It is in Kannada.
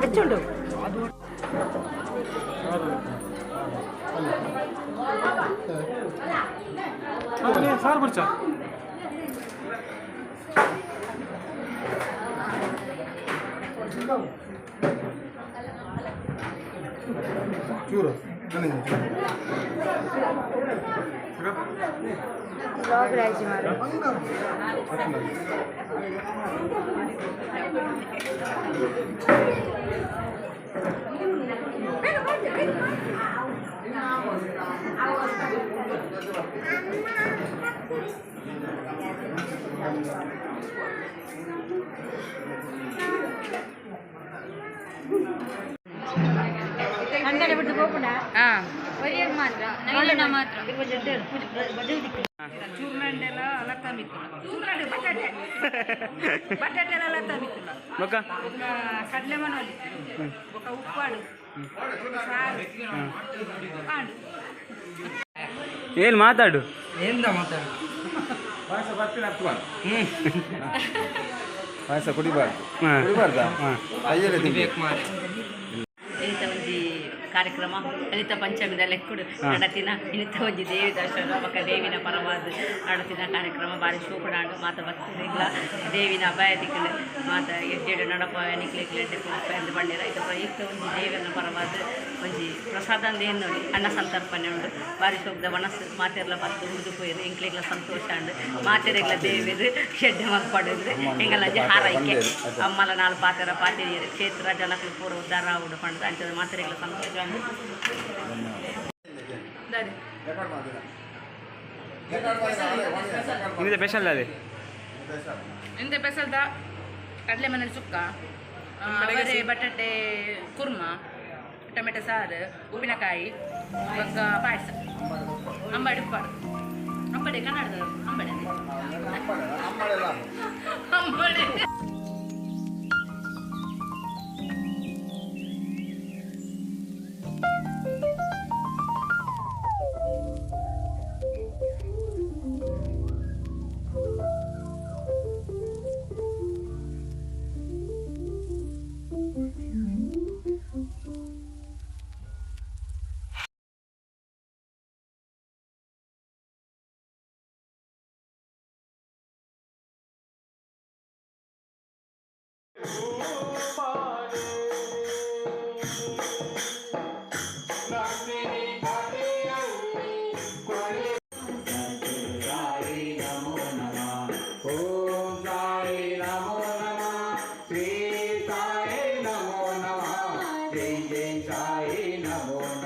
വെച്ചുണ്ടോ സാർ പിടിച്ചോ ചൂറ് ब्लॉग राजी मारे अंदर बिಟ್ಟು ಹೋಗೋಣ ಒರಿಯ ಮಾತ್ರ ನೈಲನ ಮಾತ್ರ ಚೂರ್ಣಂಡೆಲ್ಲ ಅಲತ್ತಮಿತ್ತು ಚೂರ್ಣಂಡೆ ಬಟಾಟೆ ಎಲ್ಲ ಅಲತ್ತಮಿತ್ತು ಬಕ ಕಡಲೆ ಮನೋಲಿ ఒక ಉಪ್ಪಾಡು ಸಾರು ಕಾಂಡು ಏನು ಮಾತಾಡು ఏందా మాట్లాడు ಪಾಯಸ ಬರ್ತೀನಿ ಹತ್ಬಾರ್ದು ಪಾಯಸ ಕುಡಿಬಾರ್ದಾ ಅಯ್ಯಲ್ಲ ಬೇಕು ಮಾರೆ ಇಂಥ ಒಂದು ಕಾರ್ಯಕ್ರಮ ಅನಿತ ಪಂಚಮಿದ ಲೆಕ್ಕುಡು ನಡತಿನ ಇಂಥ ಒಂದು ದೇವಿ ದರ್ಶನ ಬೊಕ್ಕ ದೇವಿನ ಪರವಾದ ನಡತಿನ ಕಾರ್ಯಕ್ರಮ ಬಾರಿ ಶೋಕುಡಾಂಡು ಮಾತ ಭಕ್ತರಿಗ್ಲ ದೇವಿನ ಅಭಯ ದಿಕ್ಕಲು ಮಾತ ಎಡ್ಡೆಡು ನಡಪ ನಿಕ್ಲೆಕ್ಲೆಡ್ಡೆ ಎಂದು ಬಂಡಿರ ಇದು ಇಂಥ ಒಂದು ದೇವಿನ ಪರವಾದ ಒಂಜಿ ಪ್ರಸಾದಂದ ಏನು ನೋಡಿ ಅನ್ನ ಸಂತರ್ಪಣೆ ಉಂಡು ಬಾರಿ ಶೋಕದ ಮನಸ್ಸು ಮಾತೆರ್ಲ ಬತ್ತು ಉಳಿದು ಪೋಯಿರು ಇಂಕ್ಲೆಗ್ಲ ಸಂತೋಷ ಉಂಡು ಮಾತೆರೆಗ್ಲ ದೇವಿರು ಶೆಡ್ಡೆ ಮಕ್ಕಳಿದ್ರು ಹಿಂಗೆಲ್ಲ ಹಾರೈಕೆ ಅಮ್ಮಲ ನಾಲ್ ಪಾತೆರ ಪಾತಿರಿಯರು ಕ್ಷೇತ್ರ ಜನಕ್ಕಳು ಪೂರ ಉದ್ಧಾರ ಉಡು ಪಂಡು ಅಂಚದ ಮಾತೆರೆಗ್ಲ ಸಂತೋಷ ಉಂಡು ಇಂದ ಸ್ಪೆಷಲ್ ಅದೇ ಇಂದ ಸ್ಪೆಷಲ್ ದ ಕಡಲೆ ಮನೇಲಿ ಸುಕ್ಕ ಅವರೆ ಬಟಾಟೆ ಕುರ್ಮ ಟೊಮೆಟೊ ಸಾರು ಉಪ್ಪಿನಕಾಯಿ ಇವಾಗ ಪಾಯಸ ಅಂಬಡಿ ಉಪ್ಪಾಡು ಅಂಬಡಿ ಕನ್ನಡದ ಅಂಬಡಿ ಅಂಬಡಿ जय जय साई नमो